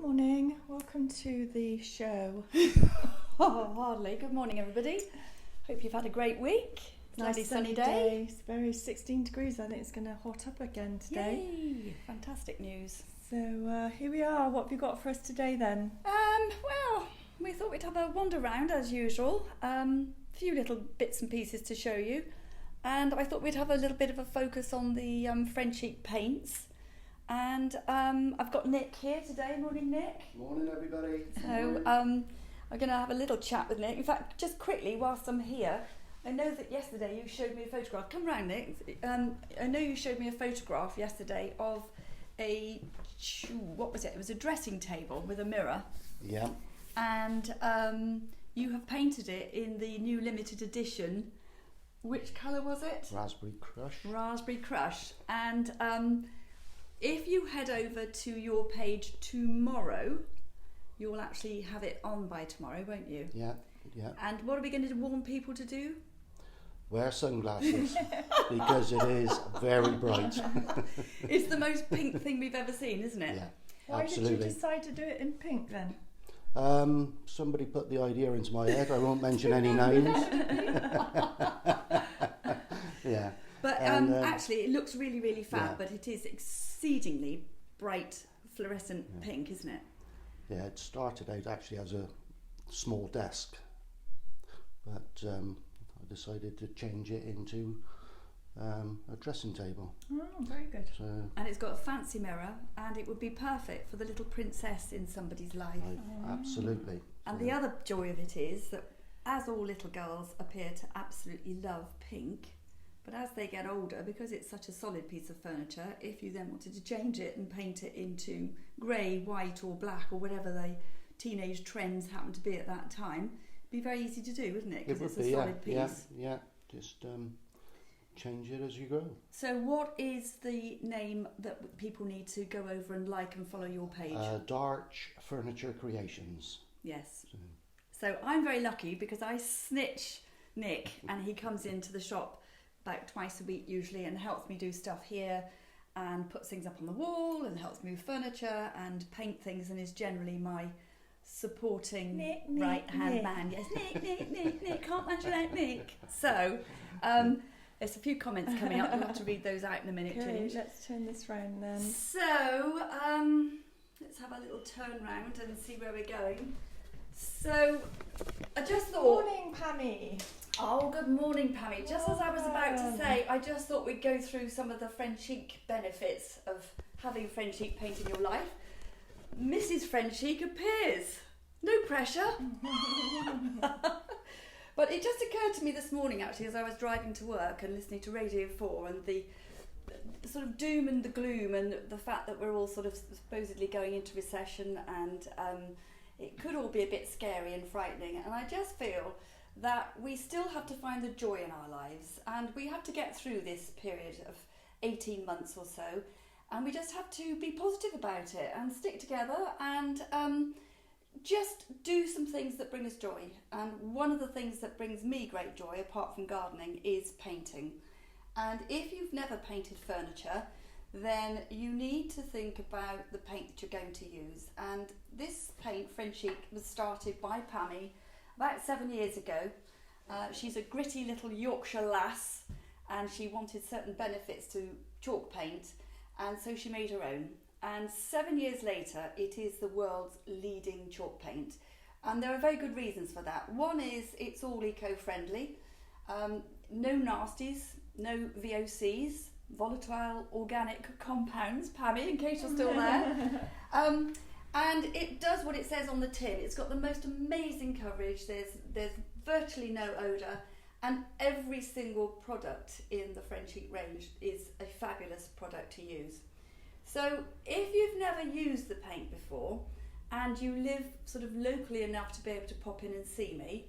Morning, welcome to the show. Hardly. Good morning, everybody. Hope you've had a great week. Nice sunny day. It's very 16 degrees. I think it's going to hot up again today. Yay! Fantastic news. So here we are. What have you got for us today then? Well, we thought we'd have a wander round as usual. A few little bits and pieces to show you, and I thought we'd have a little bit of a focus on the French cheek paints. And I've got Nick here today. Morning, Nick. Morning, everybody. So I'm going to have a little chat with Nick. In fact, just quickly, whilst I'm here, I know that yesterday you showed me a photograph. Come round, Nick. I know you showed me a photograph yesterday of what was it? It was a dressing table with a mirror. Yeah. And you have painted it in the new limited edition. Which colour was it? Raspberry Crush. Raspberry Crush. And if you head over to your page tomorrow, you will actually have it on by tomorrow, won't you? Yeah. And what are we going to warn people to do? Wear sunglasses because it is very bright. It's the most pink thing we've ever seen, isn't it? Yeah, Why absolutely. did you decide to do it in pink then? Somebody put the idea into my head. I won't mention any names. Yeah. But actually, it looks really, really fab, but it is exceedingly bright fluorescent pink, isn't it? Yeah, it started out actually as a small desk, but I decided to change it into a dressing table. Oh, very good. So And it's got a fancy mirror, and it would be perfect for the little princess in somebody's life. absolutely. And the other joy of it is that as all little girls appear to absolutely love pink, but as they get older, because it's such a solid piece of furniture, if you then wanted to change it and paint it into grey, white or black or whatever the teenage trends happen to be at that time, it'd be very easy to do, wouldn't it? Because it's a solid piece. Yeah. Just change it as you go. So what is the name that people need to go over and like and follow your page? Darch Furniture Creations. Yes. So I'm very lucky because I snitch Nick and he comes into the shop about twice a week usually and helps me do stuff here and puts things up on the wall and helps move furniture and paint things and is generally my supporting right-hand man. Yes, Nick, can't manage without Nick. So there's a few comments coming up. We'll have to read those out in a minute. Okay, let's turn this round then. So let's have a little turn round and see where we're going. So I just thought... Morning, Pammy. Oh, good morning, Pammy. Just as I was about to say, I just thought we'd go through some of the French chic benefits of having French chic paint in your life. Mrs. French chic appears. No pressure. But it just occurred to me this morning, actually, as I was driving to work and listening to Radio 4 and the sort of doom and the gloom and the fact that we're all sort of supposedly going into recession and it could all be a bit scary and frightening. And I just feel that we still have to find the joy in our lives and we have to get through this period of 18 months or so, and we just have to be positive about it and stick together and just do some things that bring us joy. And one of the things that brings me great joy, apart from gardening, is painting. And if you've never painted furniture, then you need to think about the paint that you're going to use. And this paint, French Chic, was started by Pammy about 7 years ago. She's a gritty little Yorkshire lass and she wanted certain benefits to chalk paint, and so she made her own. And 7 years later, it is the world's leading chalk paint. And there are very good reasons for that. One is it's all eco-friendly, no nasties, no VOCs, volatile organic compounds, Pammy, in case you're still there. And it does what it says on the tin. It's got the most amazing coverage. There's virtually no odour, and every single product in the French Chic range is a fabulous product to use. So if you've never used the paint before and you live sort of locally enough to be able to pop in and see me,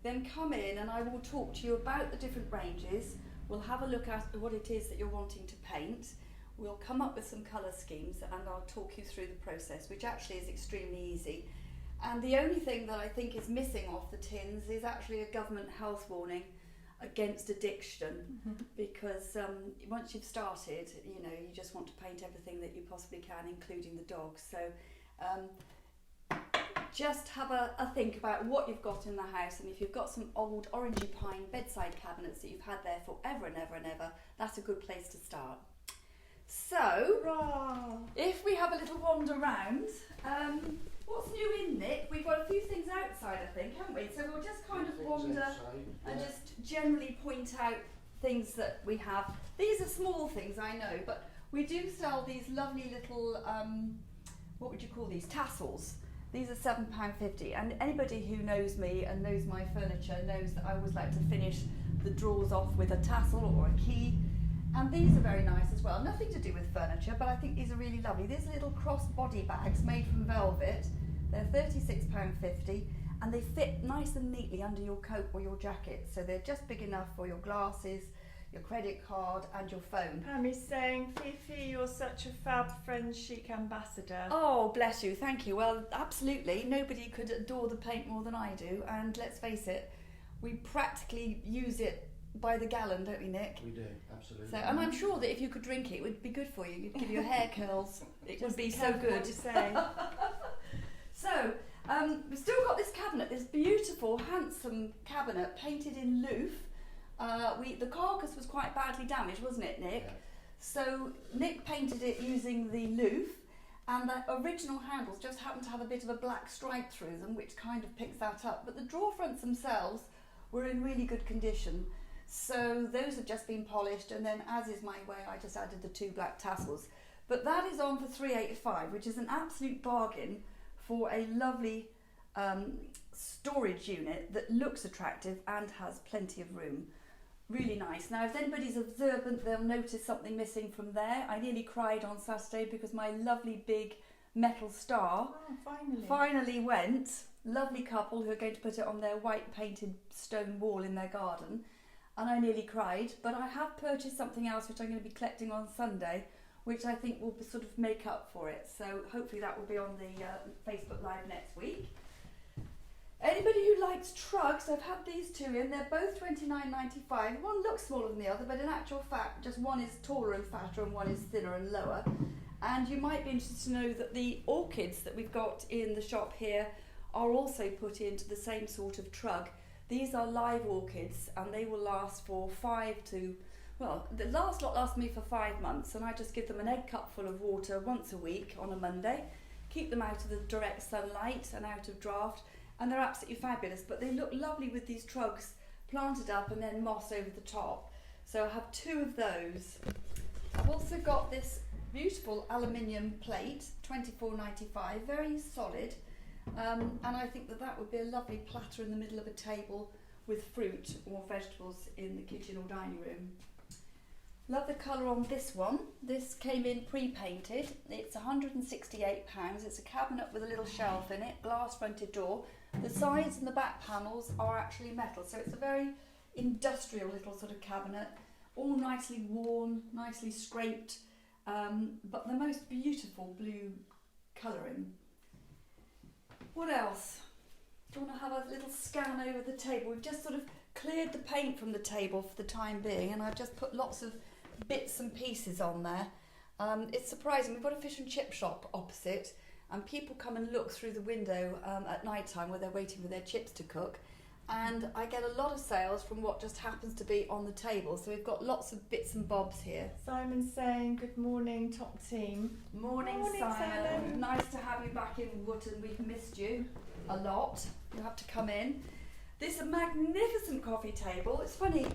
then come in and I will talk to you about the different ranges. We'll have a look at what it is that you're wanting to paint. We'll come up with some colour schemes and I'll talk you through the process, which actually is extremely easy. And the only thing that I think is missing off the tins is actually a government health warning against addiction, because once you've started, you know, you just want to paint everything that you possibly can, including the dogs. So might just have a think about what you've got in the house, and if you've got some old orangey pine bedside cabinets that you've had there forever and ever and ever, that's a good place to start. So, if we have a little wander round, what's new in, Nick? We've got a few things outside, I think, haven't we? So we'll just kind of wander and just generally point out things that we have. These are small things, I know, but we do sell these lovely little, what would you call these, tassels. These are £7.50, and anybody who knows me and knows my furniture knows that I always like to finish the drawers off with a tassel or a key. And these are very nice as well. Nothing to do with furniture, but I think these are really lovely. These are little cross body bags made from velvet. They're £36.50, and they fit nice and neatly under your coat or your jacket. So they're just big enough for your glasses, your credit card and your phone. Pammy's saying, Fifi, you're such a fab Friends Chic ambassador. Oh, bless you, thank you. Well, absolutely. Nobody could adore the paint more than I do. And let's face it, we practically use it by the gallon, don't we, Nick? We do, absolutely. So, and I'm sure that if you could drink it, it would be good for you. You'd give your hair curls. It would be so careful good. what you say. So, we've still got this cabinet, this beautiful, handsome cabinet painted in loof. The carcass was quite badly damaged, wasn't it, Nick? Yeah. So Nick painted it using the loof, and the original handles just happen to have a bit of a black stripe through them, which kind of picks that up. But the drawer fronts themselves were in really good condition. So those have just been polished, and then, as is my way, I just added the 2 black tassels. But that is on for £3.85, which is an absolute bargain for a lovely storage unit that looks attractive and has plenty of room. Really nice. Now, if anybody's observant, they'll notice something missing from there. I nearly cried on Saturday because my lovely big metal star finally went. Lovely couple who are going to put it on their white painted stone wall in their garden. And I nearly cried, but I have purchased something else which I'm going to be collecting on Sunday, which I think will sort of make up for it. So hopefully that will be on the Facebook Live next week. Anybody who likes trugs, I've had these 2 in. They're both £29.95. One looks smaller than the other, but in actual fact, just one is taller and fatter and one is thinner and lower. And you might be interested to know that the orchids that we've got in the shop here are also put into the same sort of trug. These are live orchids, and they will last for the last lot lasts me for 5 months, and I just give them an egg cup full of water once a week on a Monday, keep them out of the direct sunlight and out of draft, and they're absolutely fabulous. But they look lovely with these trugs planted up and then moss over the top. So I have 2 of those. I've also got this beautiful aluminium plate, £24.95, very solid. And I think that would be a lovely platter in the middle of a table with fruit or vegetables in the kitchen or dining room. Love the colour on this one. This came in pre-painted. It's £168. It's a cabinet with a little shelf in it, glass fronted door. The sides and the back panels are actually metal, so it's a very industrial little sort of cabinet, all nicely worn, nicely scraped, but the most beautiful blue colouring. What else? Do you want to have a little scan over the table? We've just sort of cleared the paint from the table for the time being, and I've just put lots of bits and pieces on there. It's surprising. We've got a fish and chip shop opposite, and people come and look through the window at night time where they're waiting for their chips to cook, and I get a lot of sales from what just happens to be on the table. So we've got lots of bits and bobs here. Simon's saying, good morning, top team. Morning, Simon. Nice to have you back in Wootton. We've missed you a lot. You have to come in. This is a magnificent coffee table. It's funny,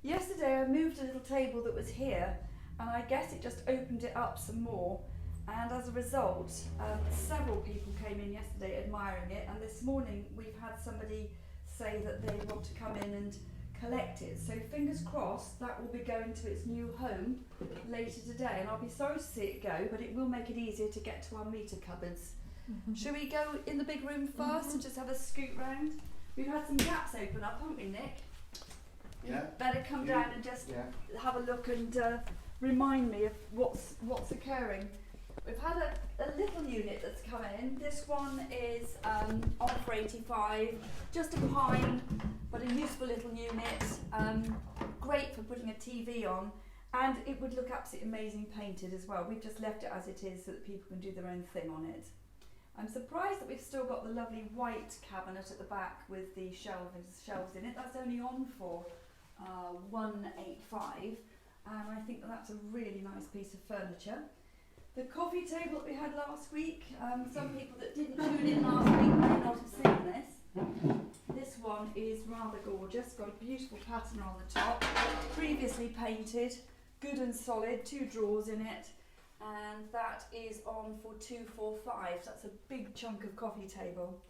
yesterday I moved a little table that was here, and I guess it just opened it up some more, and as a result several people came in yesterday admiring it, and this morning we've had somebody say that they want to come in and collect it. So fingers crossed that will be going to its new home later today, and I'll be sorry to see it go, but it will make it easier to get to our meter cupboards. Should we go in the big room first and just have a scoot round? We've had some gaps open up, haven't we, Nick? Yeah. Better come down and just have a look and remind me of what's occurring. We've had a little unit that's come in. This one is on for 85, just a pine, but a useful little unit. Great for putting a TV on, and it would look absolutely amazing painted as well. We've just left it as it is so that people can do their own thing on it. I'm surprised that we've still got the lovely white cabinet at the back with the shelves in it. That's only on for $185, and I think that's a really nice piece of furniture. The coffee table that we had last week, some people that didn't tune in last week may not have seen this. This one is rather gorgeous, got a beautiful pattern on the top, previously painted, good and solid, 2 drawers in it, and that is on for $245. So that's a big chunk of coffee table.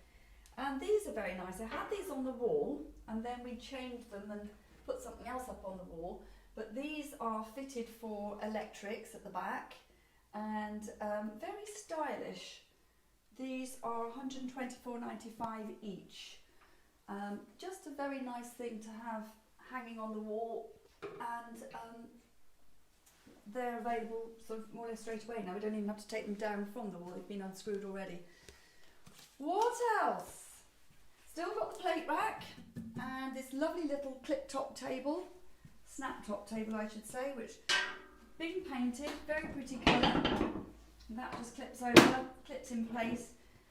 And these are very nice. I had these on the wall and then we changed them and put something else up on the wall, but these are fitted for electrics at the back and very stylish. These are $124.95 each. Just a very nice thing to have hanging on the wall, and they're available sort of more or less straight away now. We don't even have to take them down from the wall, they've been unscrewed already. What else? Still got the plate rack and this lovely little clip top table, snap top table I should say, which been painted, very pretty colour. That just clips over, clips in place,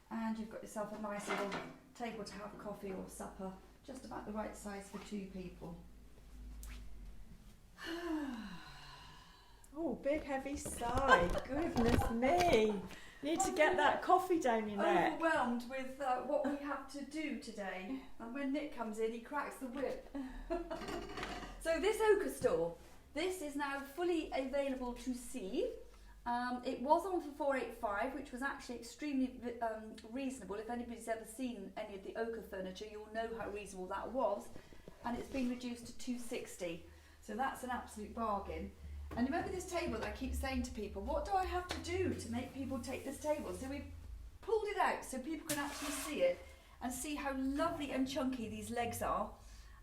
and you've got yourself a nice little table to have coffee or supper, just about the right size for 2 people. Oh, big heavy sigh. Goodness me. Need to get that coffee down your neck. Overwhelmed with what we have to do today. And when Nick comes in, he cracks the whip. So this ochre store, this is now fully available to see. It was on for $485, which was actually extremely reasonable. If anybody's ever seen any of the ochre furniture, you'll know how reasonable that was. And it's been reduced to $260. So that's an absolute bargain. And remember this table that I keep saying to people, what do I have to do to make people take this table? So we've pulled it out so people can actually see it and see how lovely and chunky these legs are.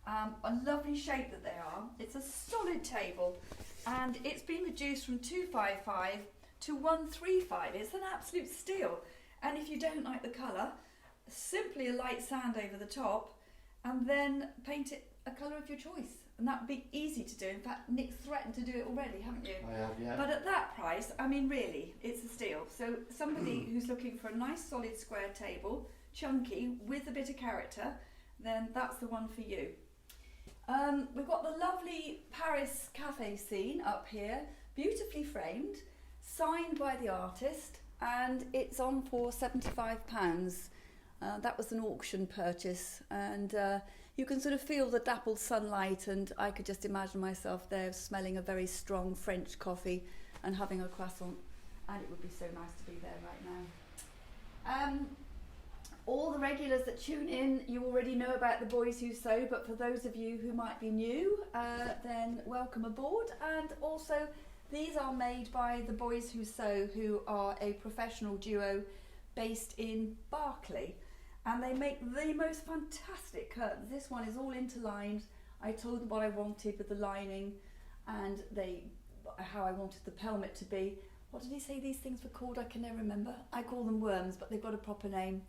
A lovely shape that they are. It's a solid table and it's been reduced from $255 to $135. It's an absolute steal. And if you don't like the colour, simply a light sand over the top and then paint it a colour of your choice. And that would be easy to do. In fact, Nick's threatened to do it already, haven't you? I have, yeah. But at that price, I mean, really, it's a steal. So somebody who's looking for a nice solid square table, chunky, with a bit of character, then that's the one for you. We've got the lovely Paris cafe scene up here, beautifully framed, signed by the artist, and it's on for £75. That was an auction purchase, and you can sort of feel the dappled sunlight, and I could just imagine myself there smelling a very strong French coffee and having a croissant, and it would be so nice to be there right now. All the regulars that tune in, you already know about the Boys Who Sew, but for those of you who might be new, then welcome aboard. And also, these are made by the Boys Who Sew, who are a professional duo based in Berkeley. And they make the most fantastic curtains. This one is all interlined. I told them what I wanted with the lining and how I wanted the pelmet to be. What did he say these things were called? I can never remember. I call them worms, but they've got a proper name.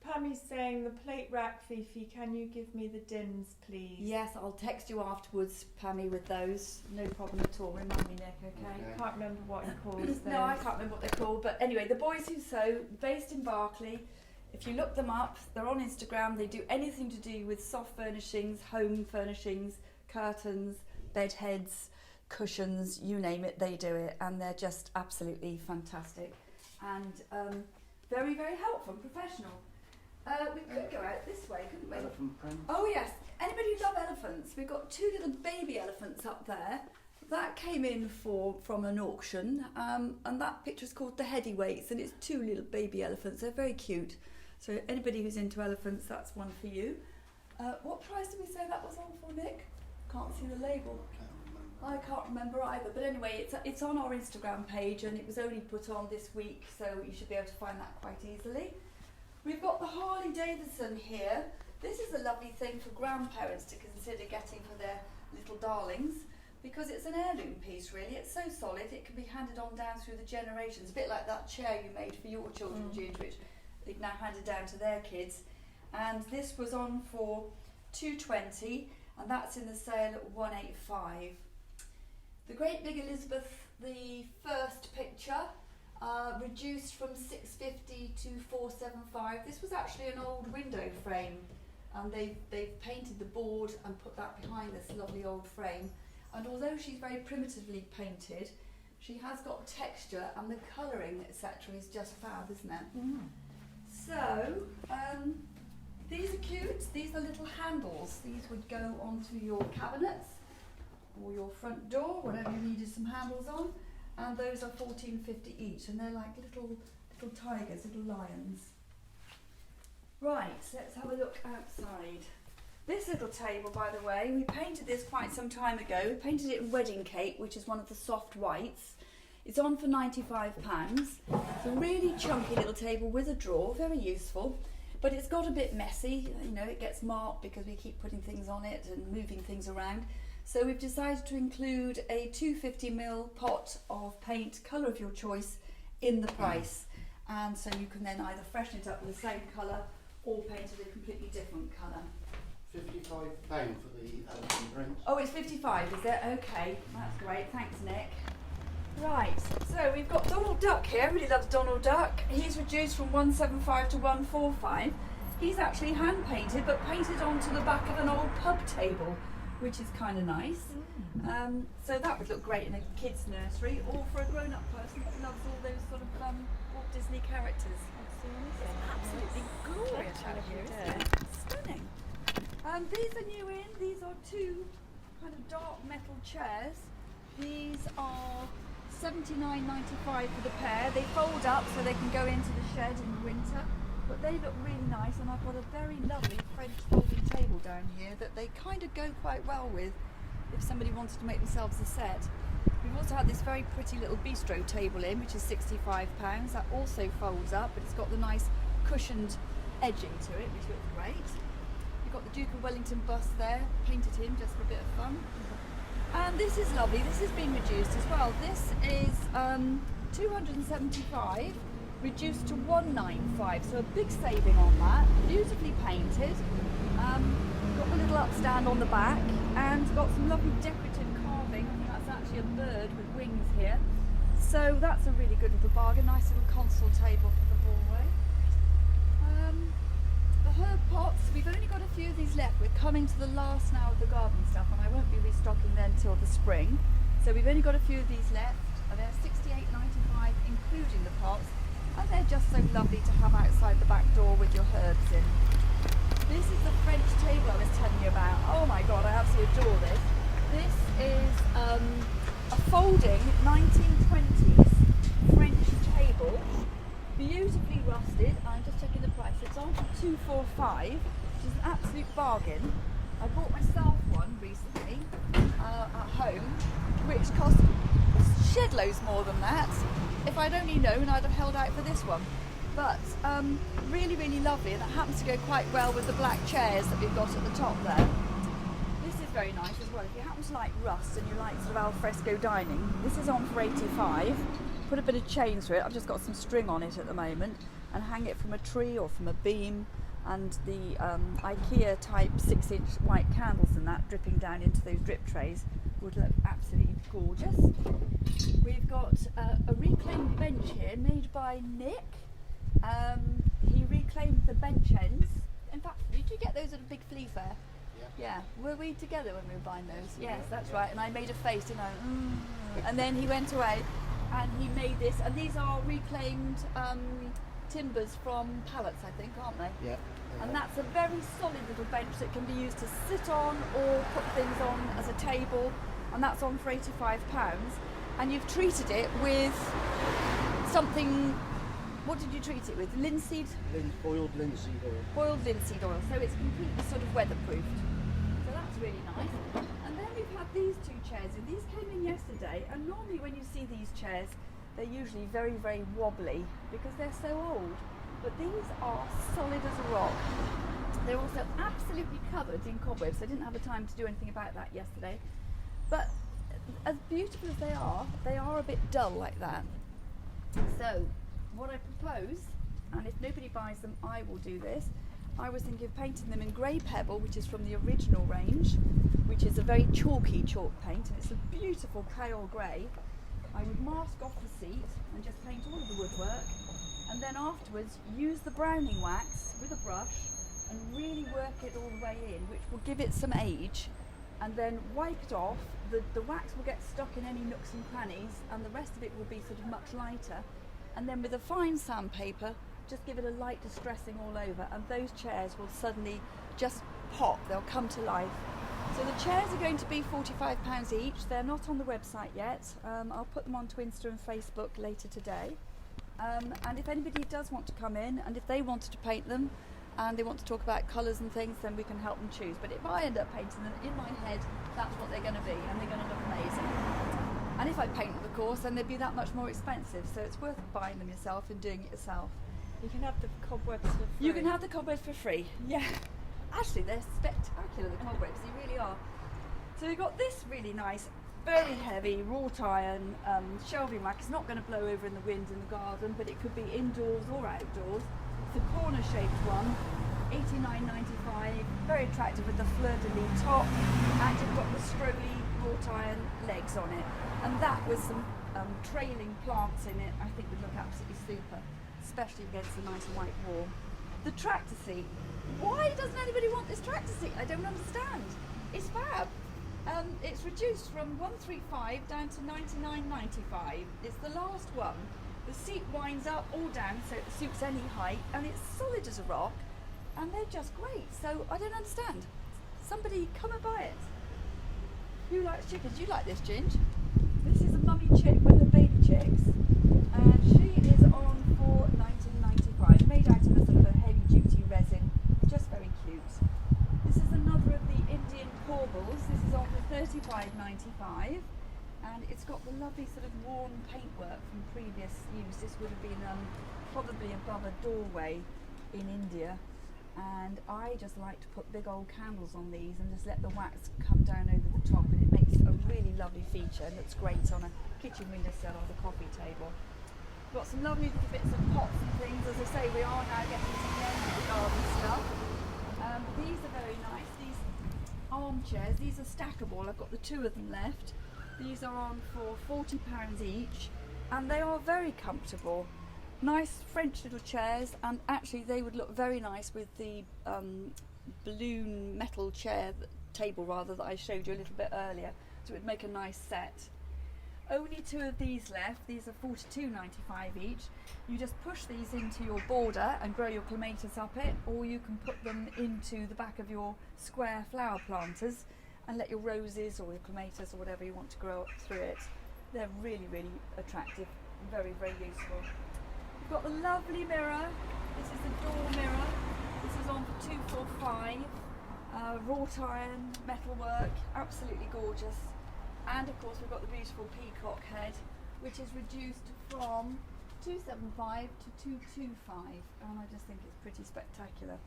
Pammy's saying the plate rack, Fifi, can you give me the DINs, please? Yes, I'll text you afterwards, Pammy, with those. No problem at all. Remind me, Nick, okay? I can't remember what he calls them. No, I can't remember what they're called. But anyway, the Boys Who Sew, based in Berkeley. If you look them up, they're on Instagram. They do anything to do with soft furnishings, home furnishings, curtains, bed heads, cushions, you name it, they do it. And they're just absolutely fantastic and very, very helpful and professional. We could go out this way, couldn't we? Elephant print. Oh yes, anybody who loves elephants? We've got 2 little baby elephants up there. That came in from an auction, and that picture's called the Heavyweights, and it's 2 little baby elephants. They're very cute. So anybody who's into elephants, that's one for you. What price did we say that was on for, Nick? Can't see the label. I can't remember either. But anyway, it's on our Instagram page, and it was only put on this week, so you should be able to find that quite easily. We've got the Harley Davidson here. This is a lovely thing for grandparents to consider getting for their little darlings, because it's an heirloom piece really. It's so solid it can be handed on down through the generations, a bit like that chair you made for your children, Jude, which they've now handed down to their kids. And this was on for $220, and that's in the sale at $185. The Great Big Elizabeth, the first picture, reduced from 650 to 475. This was actually an old window frame, and they've painted the board and put that behind this lovely old frame. And although she's very primitively painted, she has got texture, and the colouring, etc., is just fab, isn't it? Mm. So, these are cute. These are little handles. These would go onto your cabinets or your front door, whatever you needed some handles on. And those are $14.50 each, and they're like little tigers, little lions. Right, let's have a look outside. This little table, by the way, we painted this quite some time ago. We painted it in wedding cake, which is one of the soft whites. It's on for £95. It's a really chunky little table with a drawer, very useful. But it's got a bit messy, you know, it gets marked because we keep putting things on it and moving things around. So we've decided to include a 250ml pot of paint, colour of your choice, in the price. And so you can then either freshen it up with the same colour or paint it a completely different colour. £55 for the elephant print. Oh, it's 55, is it? Okay, that's great. Thanks, Nick. Right, so we've got Donald Duck here. Everybody loves Donald Duck. He's reduced from 175 to 145. He's actually hand painted, but painted onto the back of an old pub table, which is kind of nice. So that would look great in a kid's nursery, or for a grown-up person that loves all those sort of Walt Disney characters. Absolutely glorious out here, isn't it? Stunning. These are new in. These are two kind of dark metal chairs. These are $79.95 for the pair. They fold up so they can go into the shed in the winter, but they look really nice, and I've got a very lovely French folding table down here that they kind of go quite well with if somebody wanted to make themselves a set. We've also had this very pretty little bistro table in, which is £65. That also folds up, but it's got the nice cushioned edging to it, which looks great. You've got the Duke of Wellington bust there, painted in just for a bit of fun. And this is lovely. This has been reduced as well. This is $275, reduced to $195, so a big saving on that. Beautifully painted. Got the little upstand on the back, and got some lovely decorative carving. I think that's actually a bird with wings here. So that's a really good little bargain. Nice little console table for the hallway. The herb pots, we've only got a few of these left. We're coming to the last now of the garden stuff, and I won't be restocking them till the spring. So we've only got a few of these left, and they're $68.95 including the pots, and they're just so lovely to have outside the back door with your herbs in. This is the French table I was telling you about. Oh my god, I absolutely adore this. This is a folding 1920s French table, beautifully rusted. I'm just checking the price. It's on for $245, which is an absolute bargain. I bought myself one recently at home, which cost shed loads more than that. If I'd only known, I'd have held out for this one. But really, really lovely, and it happens to go quite well with the black chairs that we've got at the top there. This is very nice as well. If you happen to like rust and you like sort of al fresco dining, this is on for $85. Put a bit of chain through it. I've just got some string on it at the moment, and hang it from a tree or from a beam, and the IKEA type 6-inch white candles and that dripping down into those drip trays would look absolutely gorgeous. We've got a reclaimed bench here made by Nick. He reclaimed the bench ends. In fact, did you get those at a big flea fair? Yeah. Were we together when we were buying those? Yes, that's right. And I made a face, didn't I? And then he went away and he made this. And these are reclaimed timbers from pallets, I think, aren't they? Yeah. And that's a very solid little bench that can be used to sit on or put things on as a table. And that's on for £85. And you've treated it with something. What did you treat it with? Linseed? Boiled linseed oil. Boiled linseed oil, so it's completely sort of weatherproofed. So that's really nice. And then we've had these two chairs, and these came in yesterday, and normally when you see these chairs, they're usually very, very wobbly because they're so old. But these are solid as a rock. They're also absolutely covered in cobwebs. I didn't have the time to do anything about that yesterday. But as beautiful as they are a bit dull like that. So what I propose, and if nobody buys them, I will do this. I was thinking of painting them in grey pebble, which is from the original range, which is a very chalky chalk paint, and it's a beautiful pale grey. I would mask off the seat and just paint all of the woodwork, and then afterwards use the browning wax with a brush and really work it all the way in, which will give it some age, and then wipe it off. The wax will get stuck in any nooks and crannies, and the rest of it will be sort of much lighter, and then with a fine sandpaper just give it a light distressing all over, and those chairs will suddenly just pop, they'll come to life. So the chairs are going to be £45 each. They're not on the website yet. I'll put them onto Insta and Facebook later today. And if anybody does want to come in, and if they wanted to paint them and they want to talk about colours and things, then we can help them choose. But if I end up painting them, in my head, that's what they're going to be, and they're going to look amazing. And if I paint them, of course, then they'd be that much more expensive. So it's worth buying them yourself and doing it yourself. You can have the cobwebs for free. You can have the cobwebs for free, yeah. Actually, they're spectacular, the cobwebs, they really are. So we've got this really nice, very heavy wrought iron shelving rack. It's not going to blow over in the wind in the garden, but it could be indoors or outdoors. It's a corner shaped one, £89.95, very attractive with the fleur-de-lis top, and you've got the scrolly wrought iron legs on it. And that with some trailing plants in it, I think would look absolutely super, especially against the nice white wall. The tractor seat. Why doesn't anybody want this tractor seat? I don't understand. It's fab. It's reduced from £135 down to £99.95. It's the last one. The seat winds up or down so it suits any height, and it's solid as a rock, and they're just great. So I don't understand. Somebody come and buy it. Who likes chickens? You like this, Ginge? This is a mummy chick with her baby chicks, and she is on for £19.95. Made out of a sort of a heavy duty resin. Just very cute. This is another of the Indian corbels. This is on for £35.95, and it's got the lovely sort of worn paintwork from previous use. This would have been probably above a doorway in India, and I just like to put big old candles on these and just let the wax come down over the top, and it makes a really lovely feature and looks great on a kitchen windowsill or the coffee table. Got some lovely little bits of pots and things. As I say, we are now getting to the end of the garden stuff. These are very nice. These armchairs, these are stackable. I've got the two of them left. These are on for £40 each, and they are very comfortable. Nice French little chairs, and actually they would look very nice with the balloon metal table that I showed you a little bit earlier. So it would make a nice set. Only two of these left. These are £42.95 each. You just push these into your border and grow your clematis up it, or you can put them into the back of your square flower planters and let your roses or your clematis or whatever you want to grow up through it. They're really, really attractive, very, very useful. You've got the lovely mirror. This is the door mirror. This is on for £245. Wrought iron, metalwork, absolutely gorgeous. And of course we've got the beautiful peacock head, which is reduced from £275 to £225, and I just think it's pretty spectacular.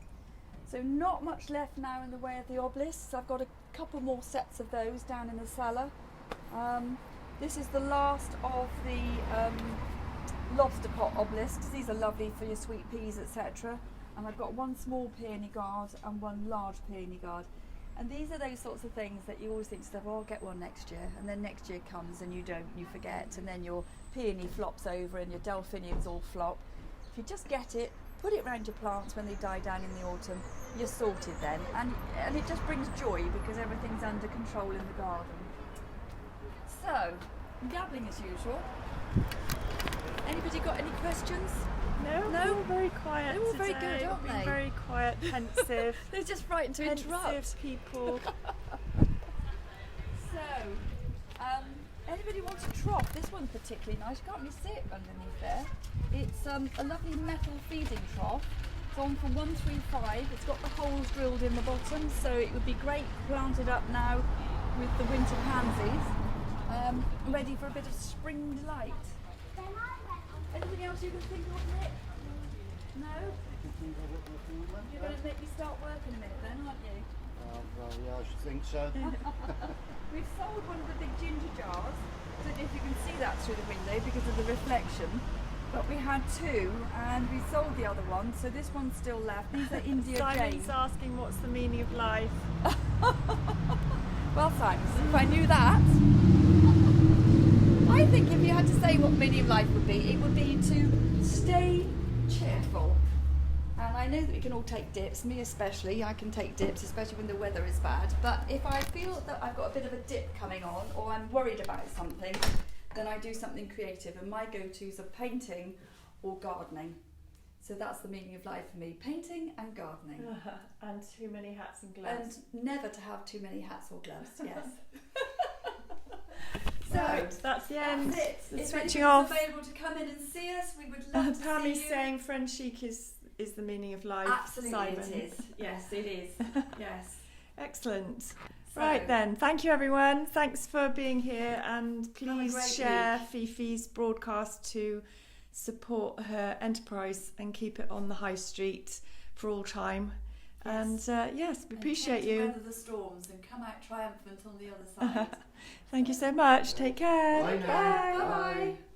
So not much left now in the way of the obelisks. I've got a couple more sets of those down in the cellar. This is the last of the lobster pot obelisks. These are lovely for your sweet peas, etc. And I've got one small peony gourd and one large peony gourd. And these are those sorts of things that you always think to yourself, oh, I'll get one next year, and then next year comes and you don't, you forget, and then your peony flops over and your delphiniums all flop. If you just get it, put it round your plants when they die down in the autumn, you're sorted then, and it just brings joy because everything's under control in the garden. So, I'm gabbling as usual. Anybody got any questions? No, all very quiet. They're all today. very good, aren't Been they? Very quiet, pensive. They're just frightened to interrupt. Pensive people. So, anybody wants a trough? This one's particularly nice. You can't really see it underneath there. It's a lovely metal feeding trough. It's on for £135. It's got the holes drilled in the bottom, so it would be great planted up now with the winter pansies, ready for a bit of spring delight. Anything else you can think of, Nick? No? You're going to make me start work in a minute then, aren't you? Well, yeah, I should think so. We've sold one of the big ginger jars. I don't know if you can see that through the window because of the reflection. But we had two and we sold the other one, so this one's still left. These are India Simon's Jane. asking what's the meaning of life. Well, Simon, if I knew that, I think if you had to say what the meaning of life would be, it would be to stay cheerful. And I know that we can all take dips, me especially. I can take dips, especially when the weather is bad. But if I feel that I've got a bit of a dip coming on, or I'm worried about something, then I do something creative. And my go-tos are painting or gardening. So that's the meaning of life for me, painting and gardening. And too many hats and gloves. And never to have too many hats or gloves, yes. Right, that's the end. That's it. The If switching anyone's off. available to come in and see us, we would love to Pammy's see you. saying friend chic is the meaning of life. Absolutely Simon. it is. Yes, it is. Yes. Excellent. So, Right then, thank you everyone. Thanks for being here, and Have a please great share week. Fifi's broadcast to support her enterprise and keep it on the high street for all time. Yes. And yes, we appreciate you. Weather the storms and come out triumphant on the other side. Thank you so much. Take care. Bye now. Bye. Bye-bye.